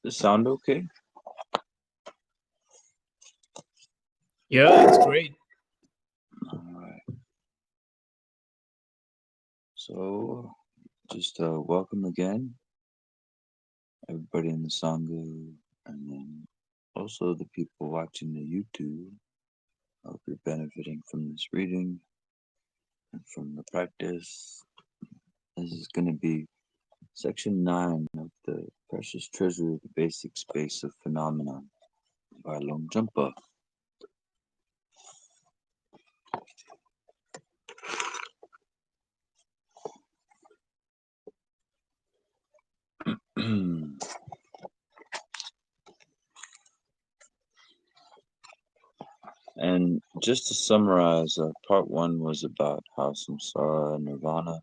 the sound okay? Yeah, it's great. All right. So, just welcome again, everybody in the Sangha, and then also the people watching the YouTube. Hope you're benefiting from this reading and from the practice. This is going to be section 9 of the Precious Treasury of the Basic Space of Phenomena by Longchenpa. And just to summarize, part 1 was about how samsara and nirvana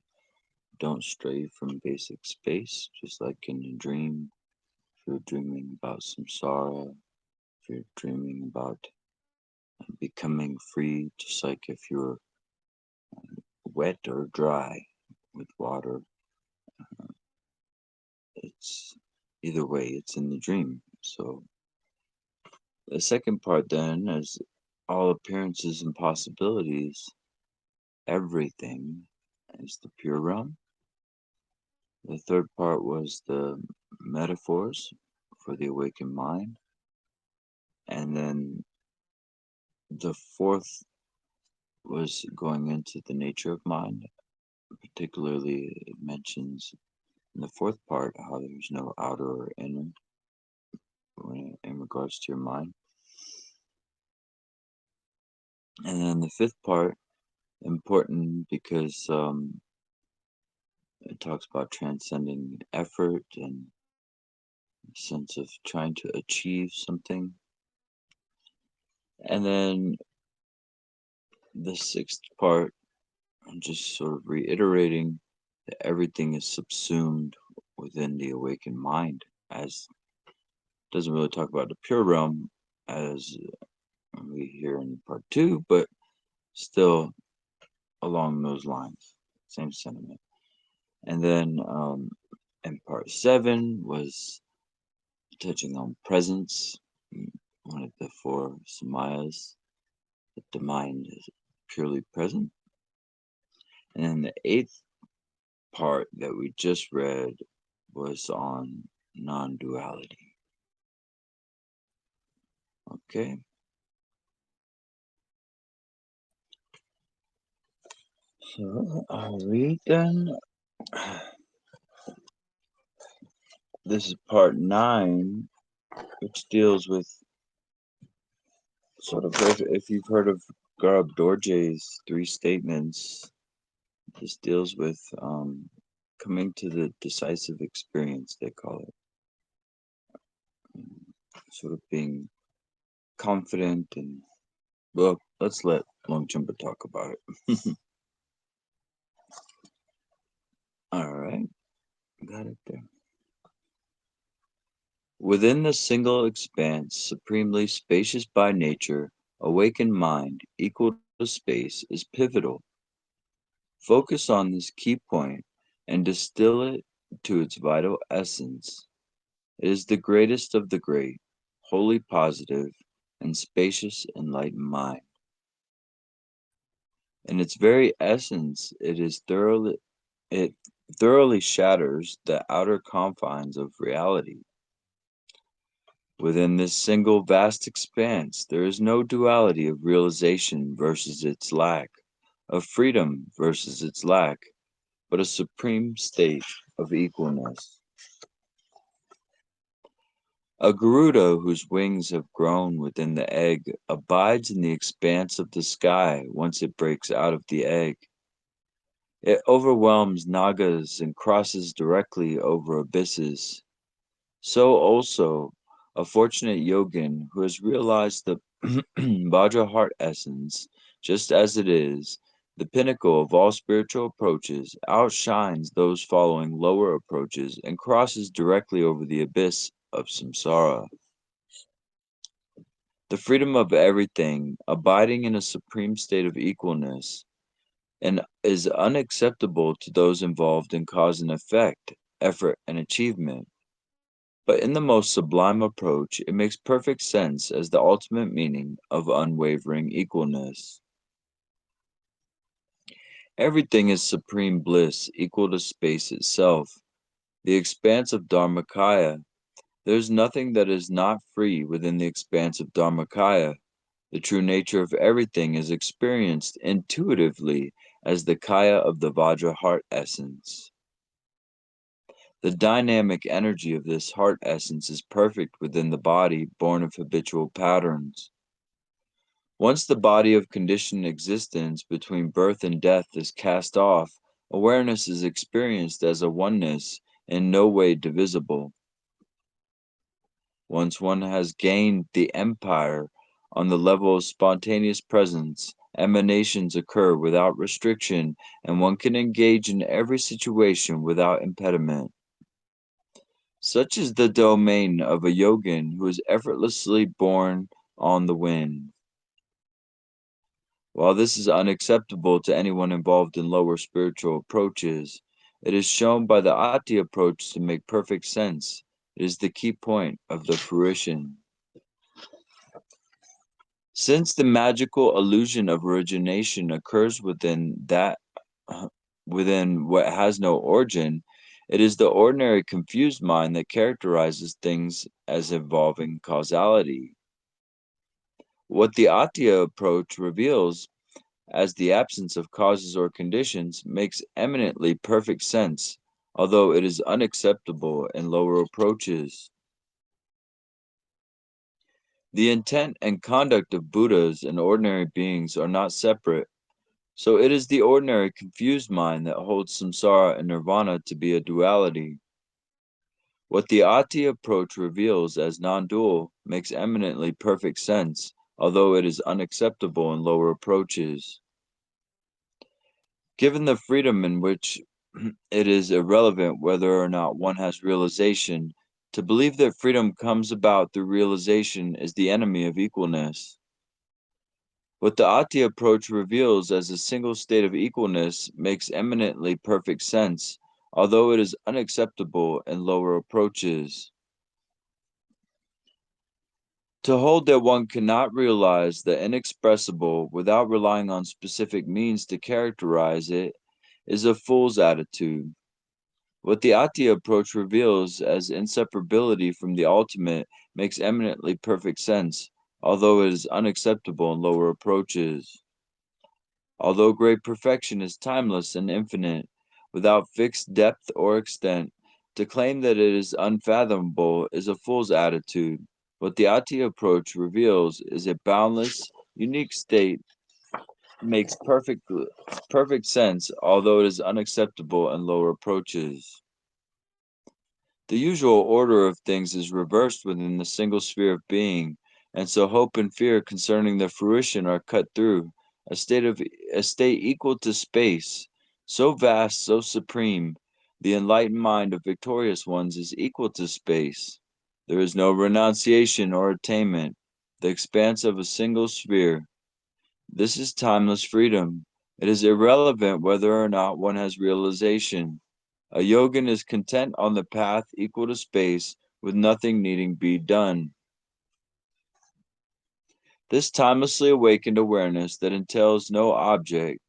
don't stray from basic space, just like in a dream. If you're dreaming about samsara, if you're dreaming about becoming free, just like if you're wet or dry with water, it's either way, it's in the dream. So the second part then is all appearances and possibilities, everything is the pure realm. The third part was the metaphors for the awakened mind. And then the fourth was going into the nature of mind. Particularly, it mentions in the fourth part how there's no outer or inner in regards to your mind. And then the fifth part, important because it talks about transcending effort and sense of trying to achieve something. And then the sixth part, I'm just sort of reiterating that everything is subsumed within the awakened mind, as doesn't really talk about the pure realm as we hear in part 2, but still along those lines, same sentiment. And then in part 7 was touching on presence, one of the four samayas, that the mind is purely present. And then the eighth part that we just read was on non duality. Okay, so I'll read then. This is part 9, which deals with sort of if you've heard of Garb Dorje's three statements. This deals with coming to the decisive experience, they call it. Sort of being confident and, well, let's let Longchenpa talk about it. All right, got it there. Within the single expanse, supremely spacious by nature, awakened mind, equal to space, is pivotal. Focus on this key point and distill it to its vital essence. It is the greatest of the great, wholly positive, and spacious enlightened mind. In its very essence, it thoroughly shatters the outer confines of reality. Within this single vast expanse, there is no duality of realization versus its lack, of freedom versus its lack, but a supreme state of equalness. A Garuda whose wings have grown within the egg abides in the expanse of the sky once it breaks out of the egg. It overwhelms nagas and crosses directly over abysses. So also, a fortunate yogin who has realized the Vajra heart essence, just as it is, the pinnacle of all spiritual approaches, outshines those following lower approaches and crosses directly over the abyss of samsara. The freedom of everything, abiding in a supreme state of equalness, and is unacceptable to those involved in cause and effect, effort and achievement. But in the most sublime approach, it makes perfect sense as the ultimate meaning of unwavering equalness. Everything is supreme bliss, equal to space itself, the expanse of Dharmakaya. There is nothing that is not free within the expanse of Dharmakaya. The true nature of everything is experienced intuitively as the kaya of the Vajra heart essence. The dynamic energy of this heart essence is perfect within the body born of habitual patterns. Once the body of conditioned existence between birth and death is cast off, awareness is experienced as a oneness in no way divisible. Once one has gained the empire on the level of spontaneous presence, emanations occur without restriction, and one can engage in every situation without impediment. Such is the domain of a yogin who is effortlessly borne on the wind. While this is unacceptable to anyone involved in lower spiritual approaches, it is shown by the Ati approach to make perfect sense. It is the key point of the fruition. Since the magical illusion of origination occurs within what has no origin, it is the ordinary confused mind that characterizes things as involving causality. What the Atya approach reveals as the absence of causes or conditions makes eminently perfect sense, although it is unacceptable in lower approaches. The intent and conduct of Buddhas and ordinary beings are not separate. So it is the ordinary confused mind that holds samsara and nirvana to be a duality. What the Ati approach reveals as non dual makes eminently perfect sense, although it is unacceptable in lower approaches. Given the freedom in which it is irrelevant whether or not one has realization, to believe that freedom comes about through realization is the enemy of equalness. What the Ati approach reveals as a single state of equalness makes eminently perfect sense, although it is unacceptable in lower approaches. To hold that one cannot realize the inexpressible without relying on specific means to characterize it is a fool's attitude. What the Ati approach reveals as inseparability from the ultimate makes eminently perfect sense, although it is unacceptable in lower approaches. Although great perfection is timeless and infinite, without fixed depth or extent, to claim that it is unfathomable is a fool's attitude. What the Ati approach reveals is a boundless, unique state makes perfect sense, although it is unacceptable in lower approaches. The usual order of things is reversed within the single sphere of being, and so hope and fear concerning their fruition are cut through, a state equal to space, so vast, so supreme, the enlightened mind of victorious ones is equal to space. There is no renunciation or attainment, the expanse of a single sphere. This is timeless freedom. It is irrelevant whether or not one has realization. A yogin is content on the path equal to space with nothing needing be done. This timelessly awakened awareness that entails no object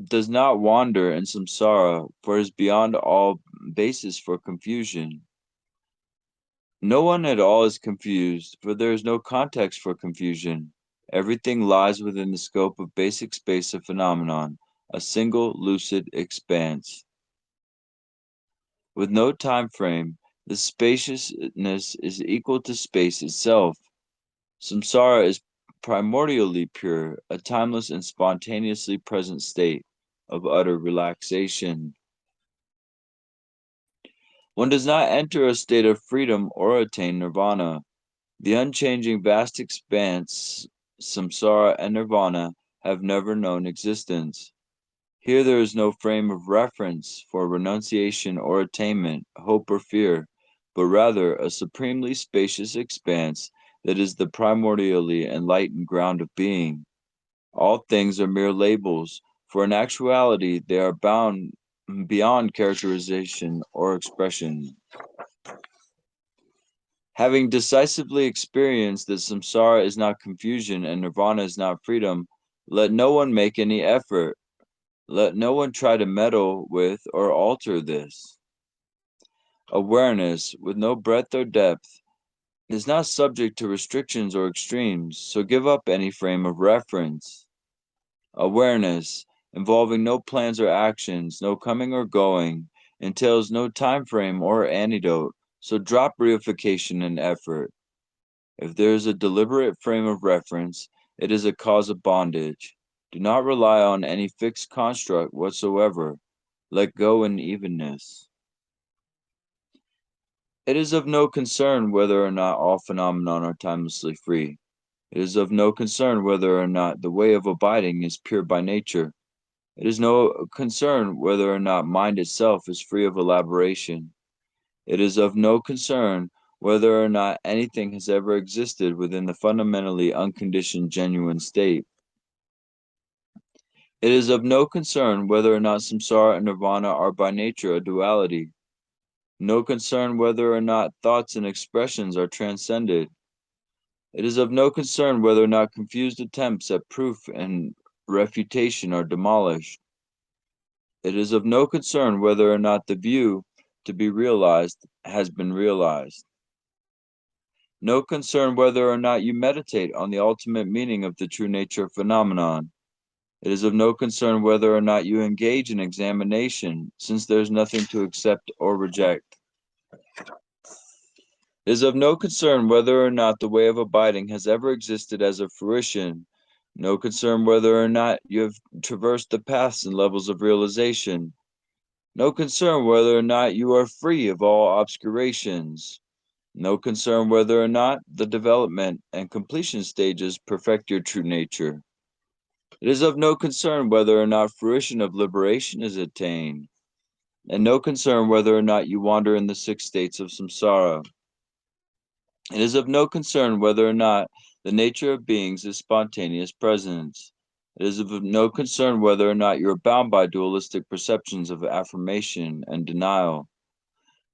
does not wander in samsara, for it is beyond all basis for confusion. No one at all is confused, for there is no context for confusion. Everything lies within the scope of basic space of phenomenon, a single lucid expanse. With no time frame, the spaciousness is equal to space itself. Samsara is primordially pure, a timeless and spontaneously present state of utter relaxation. One does not enter a state of freedom or attain nirvana. The unchanging vast expanse, samsara and nirvana, have never known existence. Here there is no frame of reference for renunciation or attainment, hope or fear, but rather a supremely spacious expanse that is the primordially enlightened ground of being. All things are mere labels, for in actuality they are bound beyond characterization or expression. Having decisively experienced that samsara is not confusion and nirvana is not freedom, let no one make any effort. Let no one try to meddle with or alter this. Awareness, with no breadth or depth, is not subject to restrictions or extremes, so give up any frame of reference. Awareness, involving no plans or actions, no coming or going, entails no time frame or antidote, so drop reification and effort. If there is a deliberate frame of reference, it is a cause of bondage. Do not rely on any fixed construct whatsoever. Let go in evenness. It is of no concern whether or not all phenomena are timelessly free. It is of no concern whether or not the way of abiding is pure by nature. It is no concern whether or not mind itself is free of elaboration. It is of no concern whether or not anything has ever existed within the fundamentally unconditioned genuine state. It is of no concern whether or not samsara and nirvana are by nature a duality. No concern whether or not thoughts and expressions are transcended. It is of no concern whether or not confused attempts at proof and refutation are demolished. It is of no concern whether or not the view to be realized has been realized. No concern whether or not you meditate on the ultimate meaning of the true nature of phenomenon. It is of no concern whether or not you engage in examination, since there is nothing to accept or reject. It is of no concern whether or not the way of abiding has ever existed as a fruition. No concern whether or not you have traversed the paths and levels of realization. No concern whether or not you are free of all obscurations. No concern whether or not the development and completion stages perfect your true nature. It is of no concern whether or not fruition of liberation is attained, and no concern whether or not you wander in the six states of samsara. It is of no concern whether or not the nature of beings is spontaneous presence. It is of no concern whether or not you are bound by dualistic perceptions of affirmation and denial.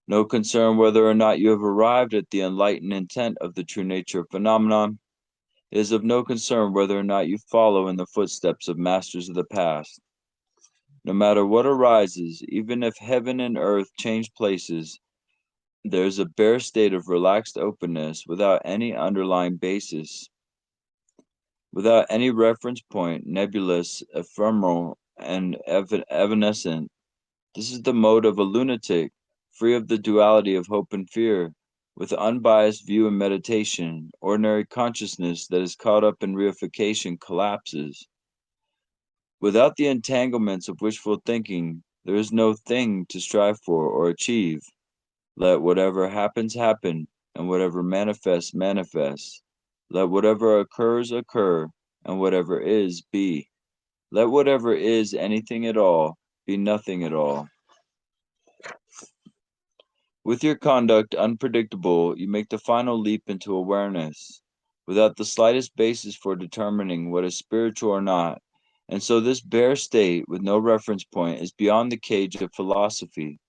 No concern whether or not you have arrived at the enlightened intent of the true nature of phenomenon. It is of no concern whether or not you follow in the footsteps of masters of the past. No matter what arises, even if heaven and earth change places, there is a bare state of relaxed openness without any underlying basis, without any reference point, nebulous, ephemeral, and evanescent. This is the mode of a lunatic, free of the duality of hope and fear, with unbiased view and meditation. Ordinary consciousness that is caught up in reification collapses. Without the entanglements of wishful thinking, there is no thing to strive for or achieve. Let whatever happens happen, and whatever manifests manifest. Let whatever occurs occur, and whatever is be. Let whatever is anything at all be nothing at all. With your conduct unpredictable, you make the final leap into awareness, without the slightest basis for determining what is spiritual or not, and so this bare state, with no reference point, is beyond the cage of philosophy.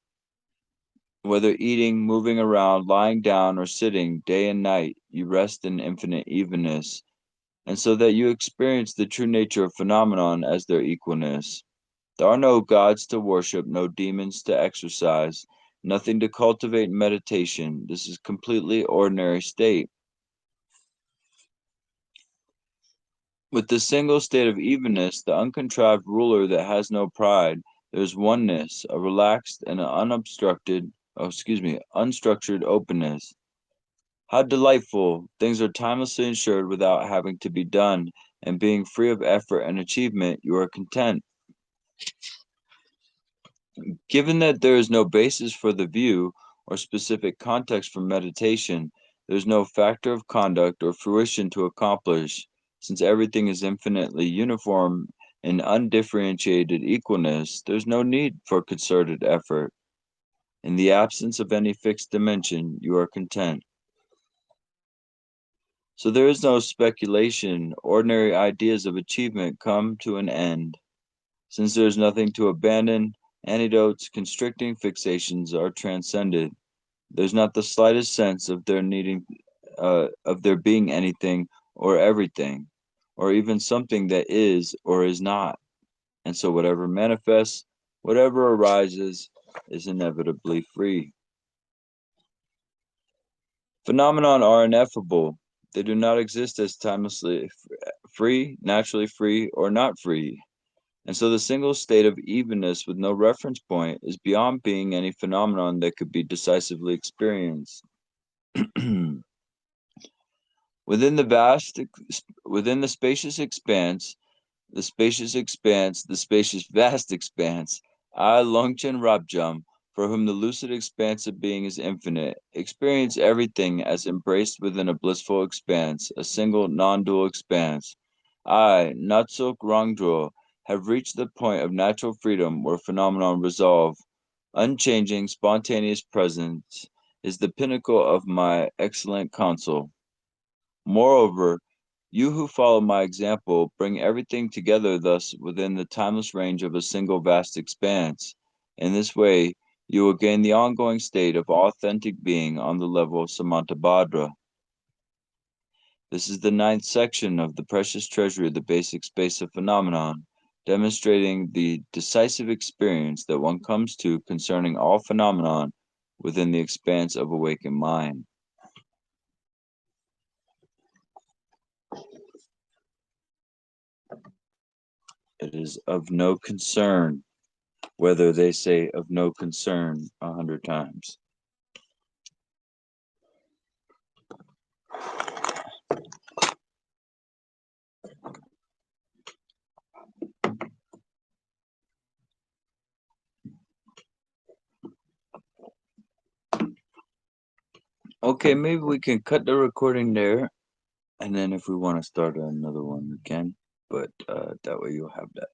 Whether eating, moving around, lying down, or sitting, day and night, you rest in infinite evenness, and so that you experience the true nature of phenomenon as their equalness. There are no gods to worship, no demons to exorcise, nothing to cultivate in meditation. This is completely ordinary state. With the single state of evenness, the uncontrived ruler that has no pride, there is oneness, a relaxed and unstructured openness. How delightful! Things are timelessly ensured without having to be done, and being free of effort and achievement, you are content. Given that there is no basis for the view or specific context for meditation, there is no factor of conduct or fruition to accomplish, since everything is infinitely uniform in undifferentiated equalness, there is no need for concerted effort. In the absence of any fixed dimension, you are content. So there is no speculation, ordinary ideas of achievement come to an end. Since there is nothing to abandon, antidotes, constricting fixations are transcended. There's not the slightest sense of there being anything or everything, or even something that is or is not. And so whatever manifests, whatever arises, is inevitably free. Phenomenon are ineffable. They do not exist as timelessly free, naturally free, or not free. And so the single state of evenness with no reference point is beyond being any phenomenon that could be decisively experienced. within the vast, within the spacious vast expanse, I, Longchen Rabjam, for whom the lucid expanse of being is infinite, experience everything as embraced within a blissful expanse, a single non-dual expanse. I, Natsuk Rangdro, have reached the point of natural freedom where phenomenon resolve. Unchanging, spontaneous presence is the pinnacle of my excellent counsel. Moreover, you who follow my example bring everything together thus within the timeless range of a single vast expanse. In this way, you will gain the ongoing state of authentic being on the level of Samantabhadra. This is the ninth section of the precious treasury of the basic space of phenomenon, demonstrating the decisive experience that one comes to concerning all phenomenon within the expanse of awakened mind. It is of no concern whether they say of no concern 100 times. Okay, maybe we can cut the recording there, and then if we want to start another one, we can. But that way you'll have that.